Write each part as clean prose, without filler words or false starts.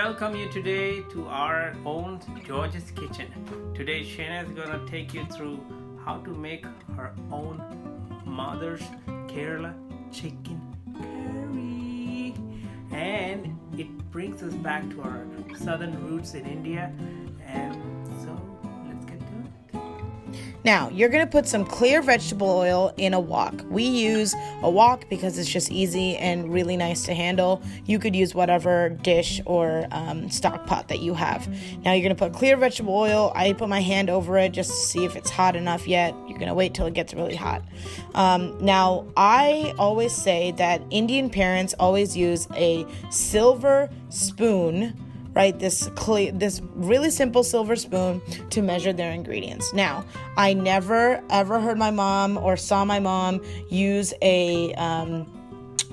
welcome you today to our own George's Kitchen. Today Shana is gonna take you through how to make her own mother's Kerala chicken curry. And it brings us back to our southern roots in India. And so let's get to it. Now, you're going to put some clear vegetable oil in a wok. We use a wok because it's just easy and really nice to handle. You could use whatever dish or stock pot that you have. Now, you're going to put clear vegetable oil. I put my hand over it just to see if it's hot enough yet. You're going to wait till it gets really hot. Now, I always say that Indian parents always use a silver spoon, right? This really simple silver spoon to measure their ingredients. Now, I never ever heard my mom or saw my mom use a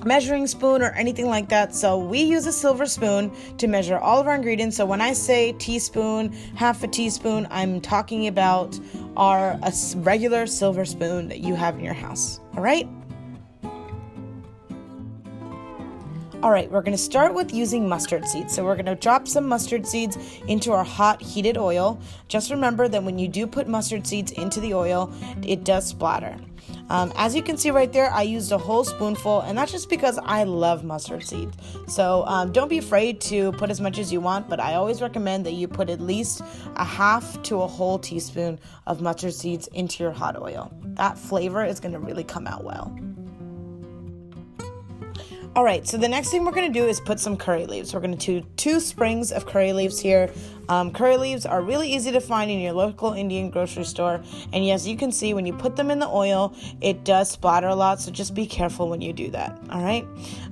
measuring spoon or anything like that. So we use a silver spoon to measure all of our ingredients. So when I say teaspoon, half a teaspoon, I'm talking about a regular silver spoon that you have in your house. All right? All right, we're going to start with using mustard seeds. So we're going to drop some mustard seeds into our hot heated oil. Just remember that when you do put mustard seeds into the oil, it does splatter. As you can see right there, I used a whole spoonful, and that's just because I love mustard seeds. So don't be afraid to put as much as you want, but I always recommend that you put at least a half to a whole teaspoon of mustard seeds into your hot oil. That flavor is going to really come out well. All right, so the next thing we're going to do is put some curry leaves. We're going to do 2 sprigs of curry leaves here. Curry leaves are really easy to find in your local Indian grocery store. And yes, you can see when you put them in the oil, it does splatter a lot. So just be careful when you do that. All right.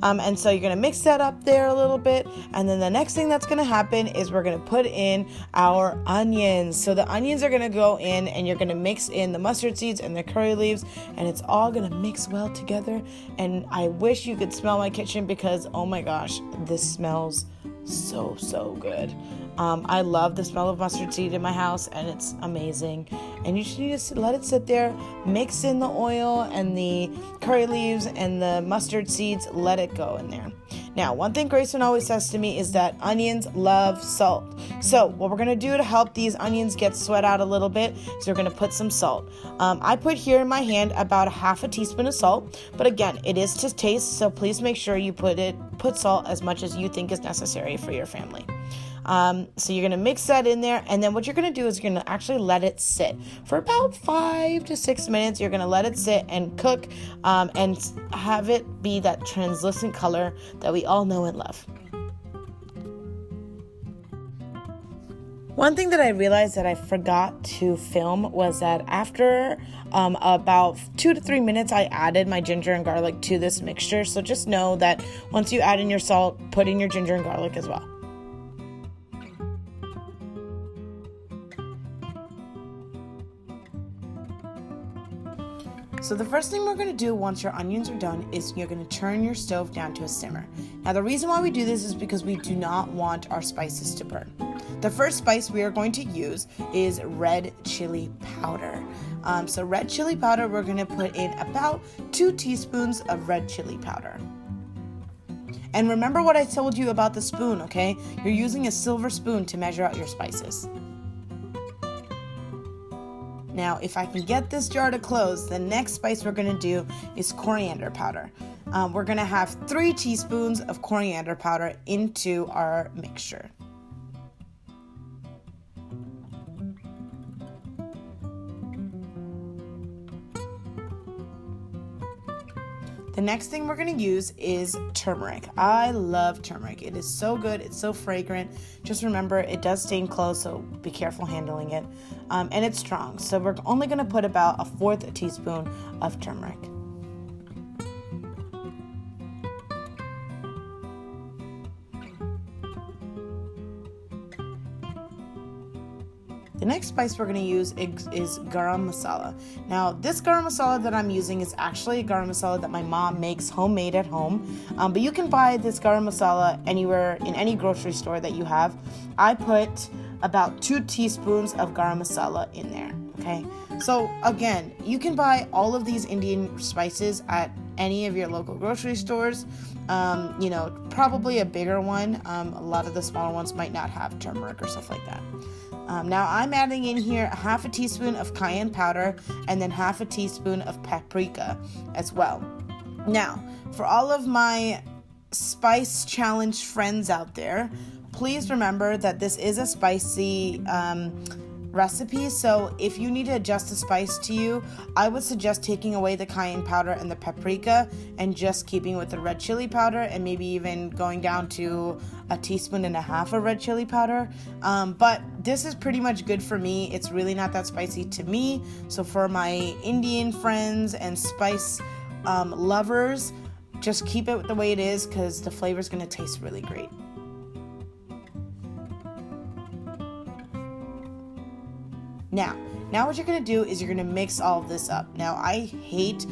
And so you're going to mix that up there a little bit. And then the next thing that's going to happen is we're going to put in our onions. So the onions are going to go in, and you're going to mix in the mustard seeds and the curry leaves, and it's all going to mix well together. And I wish you could smell my kitchen because, oh my gosh, this smells so good. I love the smell of mustard seed in my house, and it's amazing. And you just need to let it sit there, mix in the oil and the curry leaves and the mustard seeds, let it go in there. Now, one thing Grayson always says to me is that onions love salt. So what we're going to do to help these onions get sweat out a little bit is we're going to put some salt. I put here in my hand about a half a teaspoon of salt, but again, it is to taste, so please make sure you put salt as much as you think is necessary for your family. So you're going to mix that in there, and then what you're going to do is you're going to actually let it sit for about 5 to 6 minutes. You're going to let it sit and cook and have it be that translucent color that we all know and love. One thing that I realized that I forgot to film was that after about 2 to 3 minutes, I added my ginger and garlic to this mixture. So just know that once you add in your salt, put in your ginger and garlic as well. So the first thing we're going to do once your onions are done is you're going to turn your stove down to a simmer. Now the reason why we do this is because we do not want our spices to burn. The first spice we are going to use is red chili powder. So red chili powder, we're going to put in about 2 teaspoons of red chili powder. And remember what I told you about the spoon, okay? You're using a silver spoon to measure out your spices. Now, if I can get this jar to close, the next spice we're going to do is coriander powder. We're going to have 3 teaspoons of coriander powder into our mixture. The next thing we're going to use is turmeric. I love turmeric. It is so good. It's so fragrant. Just remember, it does stain clothes, so be careful handling it. And it's strong. So we're only going to put about a 1/4 teaspoon of turmeric. The next spice we're going to use is Garam Masala. Now, this Garam Masala that I'm using is actually a Garam Masala that my mom makes homemade at home. But you can buy this Garam Masala anywhere in any grocery store that you have. I put about 2 teaspoons of Garam Masala in there. Okay, so again, you can buy all of these Indian spices at any of your local grocery stores. Probably a bigger one. A lot of the smaller ones might not have turmeric or stuff like that. Now I'm adding in here half a teaspoon of cayenne powder and then half a teaspoon of paprika as well. Now, for all of my spice challenge friends out there, please remember that this is a spicy recipe, so if you need to adjust the spice to you, I would suggest taking away the cayenne powder and the paprika and just keeping with the red chili powder, and maybe even going down to a teaspoon and a half of red chili powder. But this is pretty much good for me. It's really not that spicy to me. So for my Indian friends and spice lovers, just keep it the way it is because the flavor is going to taste really great. Now what you're going to do is you're going to mix all of this up. Now, I hate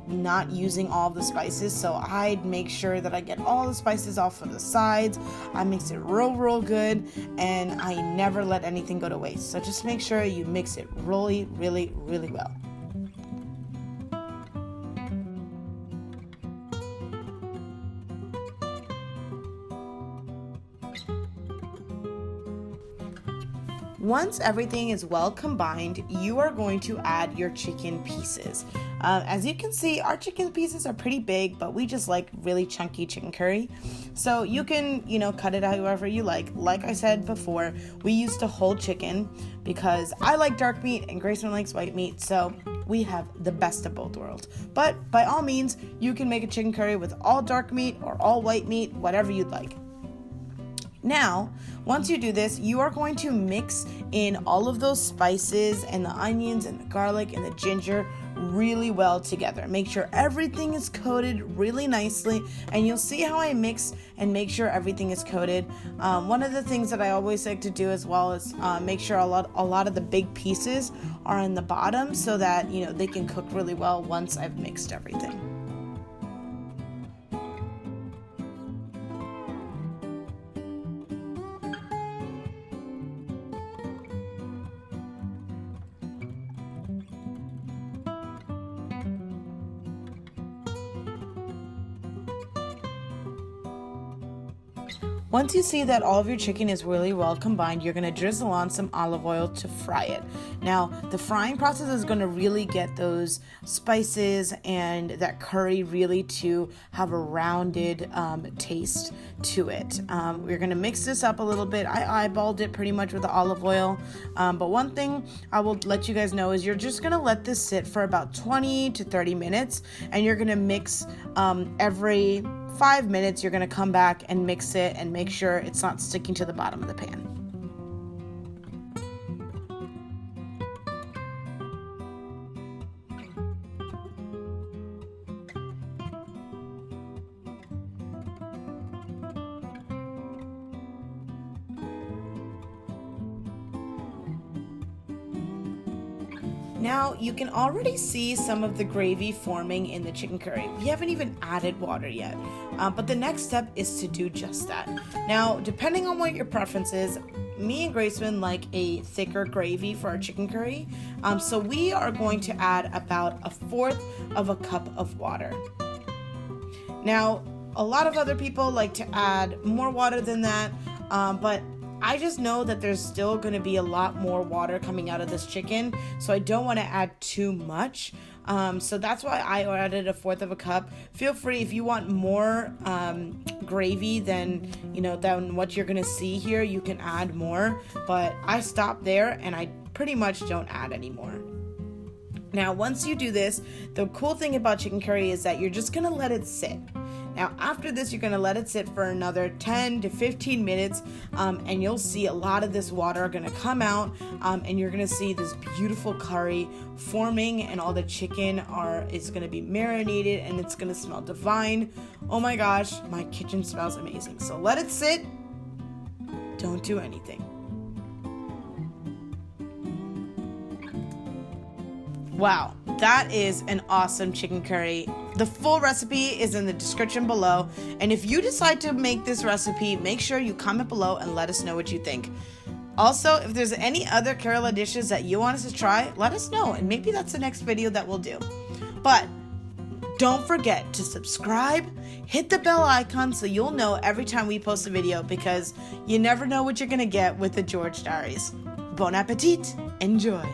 not using all of the spices, so I make sure that I get all the spices off of the sides. I mix it real good, and I never let anything go to waste. So just make sure you mix it really well. Once everything is well combined, you are going to add your chicken pieces. As you can see, our chicken pieces are pretty big, but we just like really chunky chicken curry. So you can, cut it however you like. Like I said before, we used a whole chicken because I like dark meat and Grayson likes white meat, so we have the best of both worlds. But by all means, you can make a chicken curry with all dark meat or all white meat, whatever you'd like. Now, once you do this, you are going to mix in all of those spices and the onions and the garlic and the ginger really well together. Make sure everything is coated really nicely, and you'll see how I mix and make sure everything is coated. One of the things that I always like to do as well is make sure a lot of the big pieces are in the bottom so that they can cook really well once I've mixed everything. Once you see that all of your chicken is really well combined, you're going to drizzle on some olive oil to fry it. Now, the frying process is going to really get those spices and that curry really to have a rounded taste to it. We're going to mix this up a little bit. I eyeballed it pretty much with the olive oil. But one thing I will let you guys know is you're just going to let this sit for about 20 to 30 minutes, and you're going to mix every 5 minutes. You're going to come back and mix it and make sure it's not sticking to the bottom of the pan. Now, you can already see some of the gravy forming in the chicken curry. We haven't even added water yet, but the next step is to do just that. Now, depending on what your preference is, me and Graceman like a thicker gravy for our chicken curry, so we are going to add about 1/4 of a cup of water. Now, a lot of other people like to add more water than that, but I just know that there's still going to be a lot more water coming out of this chicken, so I don't want to add too much. So that's why I added 1/4 of a cup. Feel free if you want more gravy than what you're going to see here, you can add more. But I stopped there and I pretty much don't add any more. Now, once you do this, the cool thing about chicken curry is that you're just going to let it sit. Now, after this, you're going to let it sit for another 10 to 15 minutes, and you'll see a lot of this water going to come out, and you're going to see this beautiful curry forming, and all the chicken is going to be marinated, and it's going to smell divine. Oh my gosh, my kitchen smells amazing. So let it sit. Don't do anything. Wow, that is an awesome chicken curry. The full recipe is in the description below, and if you decide to make this recipe, make sure you comment below and let us know what you think. Also, if there's any other Kerala dishes that you want us to try, let us know, and maybe that's the next video that we'll do. But don't forget to subscribe, hit the bell icon so you'll know every time we post a video, because you never know what you're going to get with the George Diaries. Bon appetit! Enjoy!